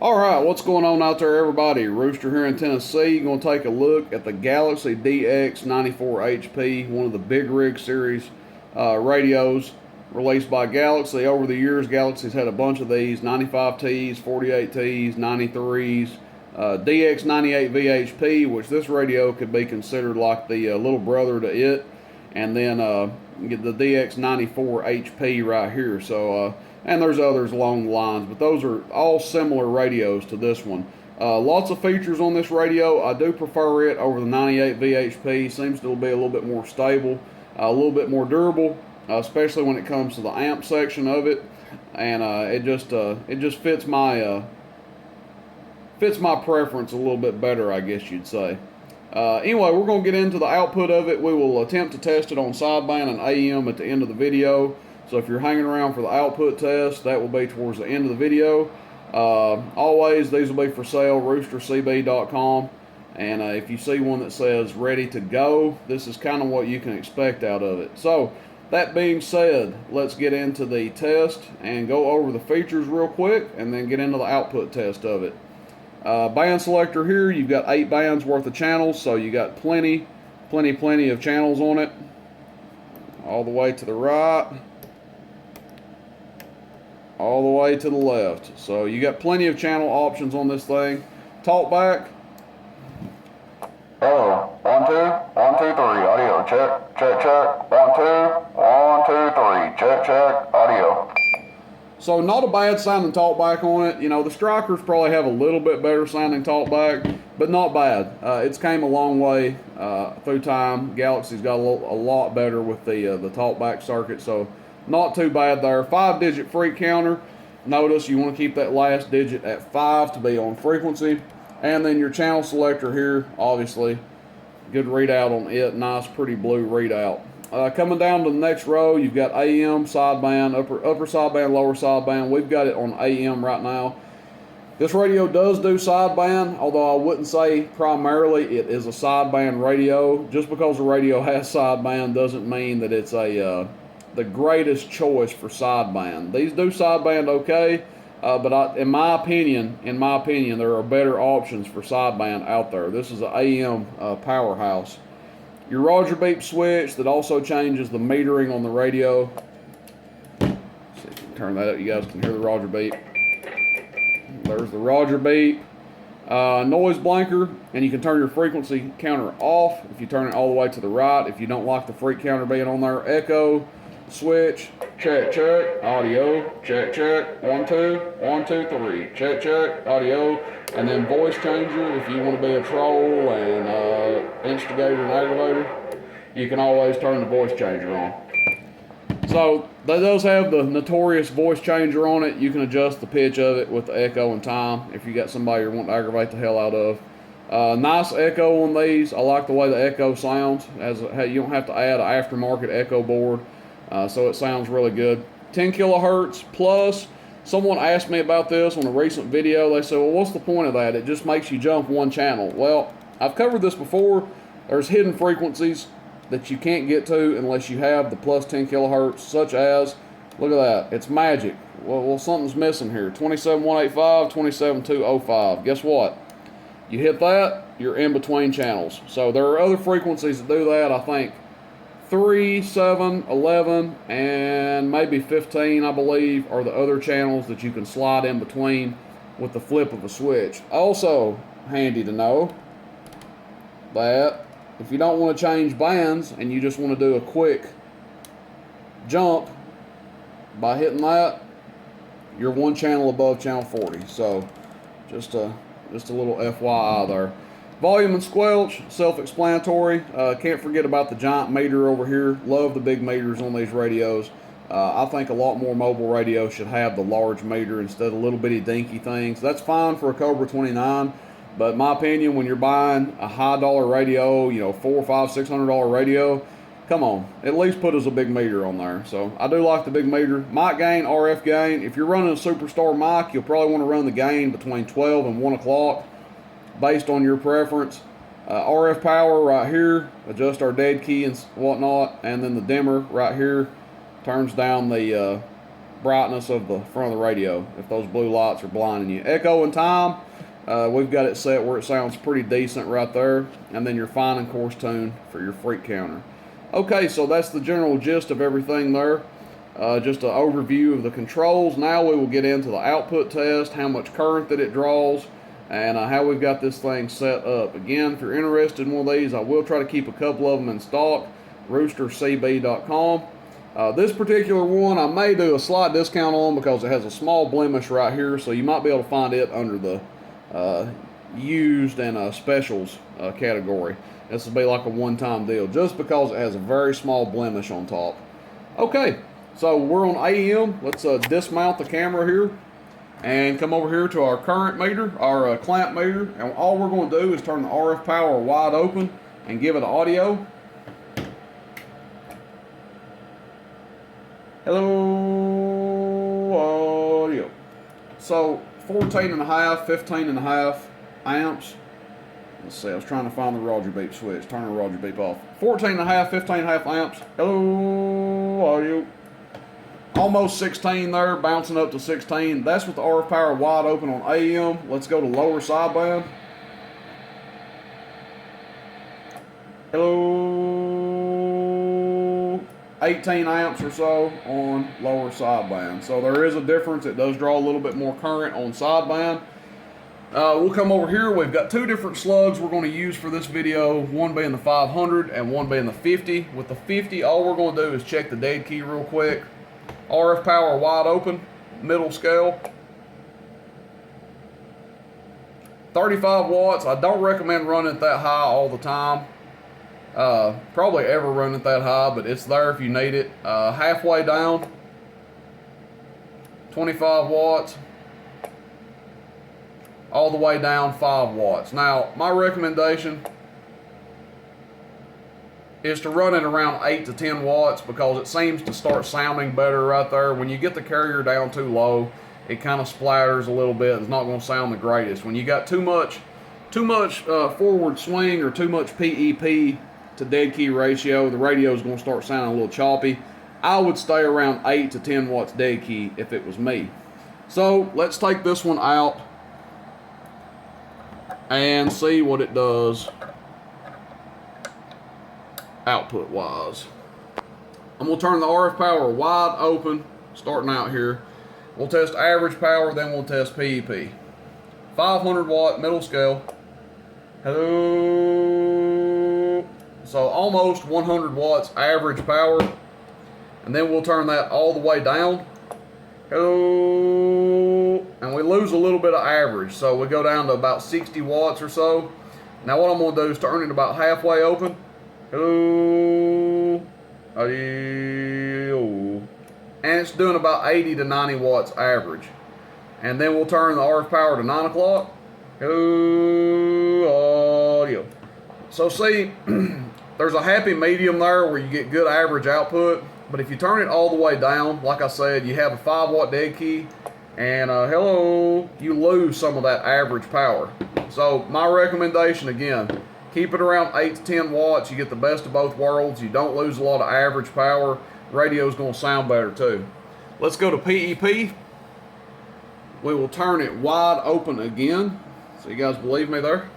All right, what's going on out there, everybody? Rooster here in Tennessee. Going to take a look at the Galaxy DX94HP, one of the Big Rig series radios released by Galaxy. Over the years, Galaxy's had a bunch of these 95Ts, 48Ts, 93s, DX98VHP, which this radio could be considered like the little brother to it, and then get the DX94HP right here. So, and there's others along the lines, but those are all similar radios to this one. Lots of features on this radio. I do prefer it over the 98 VHP. Seems to be a little bit more stable, a little bit more durable, especially when it comes to the amp section of it, and it just fits my preference a little bit better, I guess you'd say. Anyway, we're going to get into the output of it. We will attempt to test it on sideband and AM at the end of the video. So if you're hanging around for the output test, that will be towards the end of the video. Always, these will be for sale, roostercb.com. And if you see one that says ready to go, this is kind of what you can expect out of it. So that being said, let's get into the test and go over the features real quick and then get into the output test of it. Band selector here, you've got 8 bands worth of channels, so you got plenty of channels on it, all the way to the right, all the way to the left. So you got plenty of channel options on this thing. Talkback. Hello, 1 2 1 2 3 audio check check check 1 2 1 2 3 check check audio. So not a bad sounding talkback on it. You know, the Strikers probably have a little bit better sounding talkback, but not bad. It's came a long way through time. Galaxy's got a lot better with the talkback circuit, so not too bad there. 5-digit freak counter. Notice you want to keep that last digit at 5 to be on frequency. And then your channel selector here, obviously, good readout on it. Nice, pretty blue readout. Coming down to the next row, you've got AM, sideband, upper sideband, lower sideband. We've got it on AM right now. This radio does do sideband, although I wouldn't say primarily it is a sideband radio. Just because a radio has sideband doesn't mean that it's the greatest choice for sideband. These do sideband okay, but in my opinion, there are better options for sideband out there. This is an AM powerhouse. Your Roger beep switch that also changes the metering on the radio. See if you can turn that up, you guys can hear the Roger beep. There's the Roger beep. Noise blanker, and you can turn your frequency counter off if you turn it all the way to the right. If you don't like the freak counter being on there, echo switch, check check, audio, check check, 1 2 1 2 3, check check, audio, and then voice changer. If you want to be a troll and instigator and aggravator, you can always turn the voice changer on. So that does have the notorious voice changer on it. You can adjust the pitch of it with the echo and time if you got somebody you're wanting to aggravate the hell out of. Nice echo on these. I like the way the echo sounds. You don't have to add an aftermarket echo board. So it sounds really good. 10 kilohertz plus. Someone asked me about this on a recent video. They said, well, what's the point of that? It just makes you jump one channel. Well, I've covered this before. There's hidden frequencies that you can't get to unless you have the plus 10 kilohertz, such as, look at that, it's magic. Well, something's missing here. 27185, 27205. Guess what? You hit that, you're in between channels. So there are other frequencies that do that. I think 3, 7, 11, and maybe 15, I believe, are the other channels that you can slide in between with the flip of a switch. Also handy to know that if you don't want to change bands and you just want to do a quick jump by hitting that, you're one channel above channel 40. So just a little FYI there. Volume and squelch, self-explanatory. Can't forget about the giant meter over here. Love the big meters on these radios. I think a lot more mobile radios should have the large meter instead of little bitty dinky things. That's fine for a Cobra 29, but in my opinion, when you're buying a high dollar radio, you know, $400, $500, $600 radio, come on, at least put us a big meter on there. So I do like the big meter. Mic gain, RF gain. If you're running a Superstar mic, you'll probably want to run the gain between 12 and 1 o'clock. Based on your preference. RF power right here, adjust our dead key and whatnot, and then the dimmer right here turns down the brightness of the front of the radio if those blue lights are blinding you. Echo and time, we've got it set where it sounds pretty decent right there, and then your fine and coarse tune for your freak counter. Okay, so that's the general gist of everything there. Just an overview of the controls. Now we will get into the output test, how much current that it draws, and how we've got this thing set up. Again, if you're interested in one of these, I will try to keep a couple of them in stock. roostercb.com. This particular one I may do a slight discount on because it has a small blemish right here, so you might be able to find it under the used and specials category. This will be like a one-time deal just because it has a very small blemish on top. Okay, so we're on AM. Let's dismount the camera here and come over here to our current meter, our clamp meter, and all we're going to do is turn the RF power wide open and give it audio. Hello, audio. So 14 and a half, 15 and a half amps. Let's see, I was trying to find the Roger beep switch. Turn the Roger beep off. 14 and a half, 15 and a half amps. Hello, audio. Almost 16 there, bouncing up to 16. That's with the RF power wide open on AM. Let's go to lower sideband. Hello, 18 amps or so on lower sideband. So there is a difference. It does draw a little bit more current on sideband. We'll come over here. We've got two different slugs we're going to use for this video, one being the 500 and one being the 50. With the 50, all we're going to do is check the dead key real quick. RF power wide open, middle scale. 35 watts. I don't recommend running it that high all the time. Probably ever run it that high, but it's there if you need it. Halfway down, 25 watts. All the way down 5 watts. Now, my recommendation is to run it around 8 to 10 watts because it seems to start sounding better right there. When you get the carrier down too low, it kind of splatters a little bit. It's not going to sound the greatest. When you got too much forward swing or too much PEP to dead key ratio, the radio is going to start sounding a little choppy. I would stay around 8 to 10 watts dead key if it was me. So let's take this one out and see what it does output wise. I'm going to turn the RF power wide open starting out here. We'll test average power, then we'll test PEP. 500 watt middle scale. Hello. So almost 100 watts average power, and then we'll turn that all the way down. Hello. And we lose a little bit of average, so we go down to about 60 watts or so. Now what I'm going to do is turn it about halfway open. Hello. Audio. And it's doing about 80 to 90 watts average. And then we'll turn the RF power to 9 o'clock. Hello, audio. So see, there's a happy medium there where you get good average output. But if you turn it all the way down, like I said, you have a 5 watt dead key, and hello, you lose some of that average power. So my recommendation again, keep it around 8 to 10 watts. You get the best of both worlds. You don't lose a lot of average power. Radio's going to sound better too. Let's go to PEP. We will turn it wide open again. So you guys believe me there?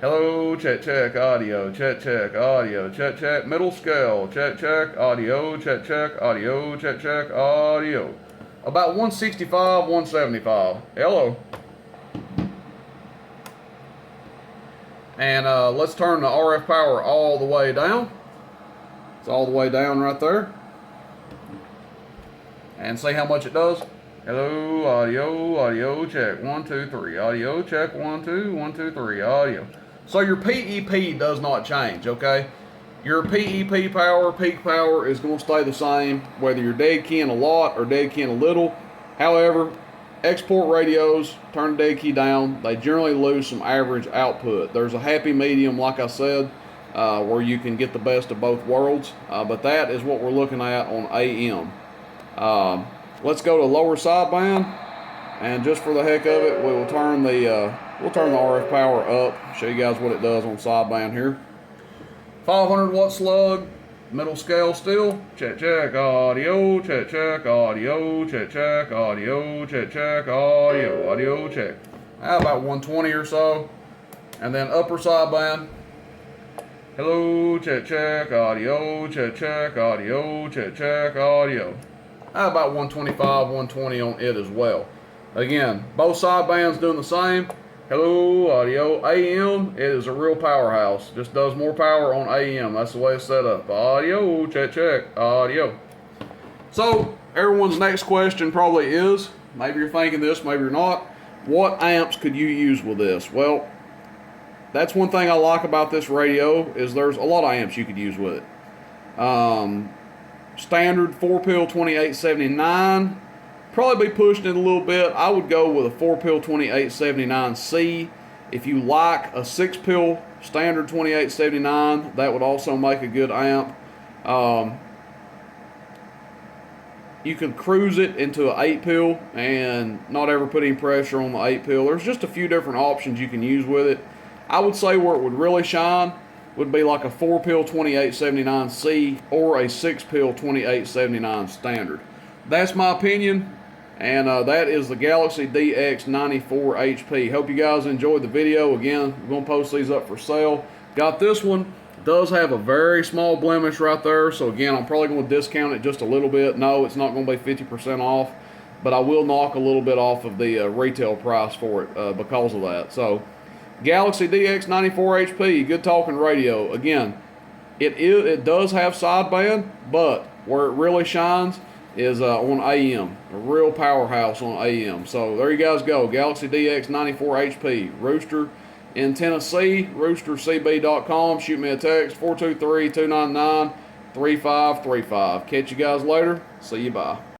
Hello, check, check, audio, check, check, audio, check, check, middle scale, check, check, audio, check, check, audio, check, check, audio. About 165, 175. Hello. And let's turn the RF power all the way down. It's all the way down right there. And see how much it does. Hello, audio, audio, check, 1, 2, 3. Audio, check, 1, 2, 1, 2, 3. Audio. So your PEP does not change, okay? Your PEP power, peak power, is going to stay the same whether you're dead keying a lot or dead keying a little. However, export radios, turn the dead key down, they generally lose some average output. There's a happy medium, like I said, where you can get the best of both worlds. But that is what we're looking at on AM. Let's go to lower sideband, and just for the heck of it, we will turn the RF power up. Show you guys what it does on sideband here. 500 watt slug, Middle scale still. Check, check, audio. Check, check, audio. Check, check, audio. Check, check, audio. Audio, check. About 120 or so. And then upper sideband. Hello, check, check, audio. Check, check, audio. Check, check, audio. About 125, 120 on it as well. Again, both sidebands doing the same. Hello, audio. AM, it is a real powerhouse. Just does more power on AM. That's the way it's set up. Audio, check, check, audio. So, everyone's next question probably is, maybe you're thinking this, maybe you're not, what amps could you use with this? Well, that's one thing I like about this radio is there's a lot of amps you could use with it. Standard 4-pill 2879. Probably be pushing it a little bit. I would go with a 4-pill 2879C. If you like a 6-pill standard 2879, that would also make a good amp. You can cruise it into an 8-pill and not ever put any pressure on the 8-pill. There's just a few different options you can use with it. I would say where it would really shine would be like a 4-pill 2879C or a 6-pill 2879 standard. That's my opinion. And that is the Galaxy DX94HP. Hope you guys enjoyed the video. Again, we're going to post these up for sale. Got this one. Does have a very small blemish right there. So again, I'm probably going to discount it just a little bit. No, it's not going to be 50% off. But I will knock a little bit off of the retail price for it because of that. So Galaxy DX94HP. Good talking radio. Again, it does have sideband. But where it really shines is on AM, a real powerhouse on AM. So there you guys go, Galaxy DX94HP, Rooster in Tennessee, roostercb.com. Shoot me a text, 423-299-3535. Catch you guys later. See you, bye.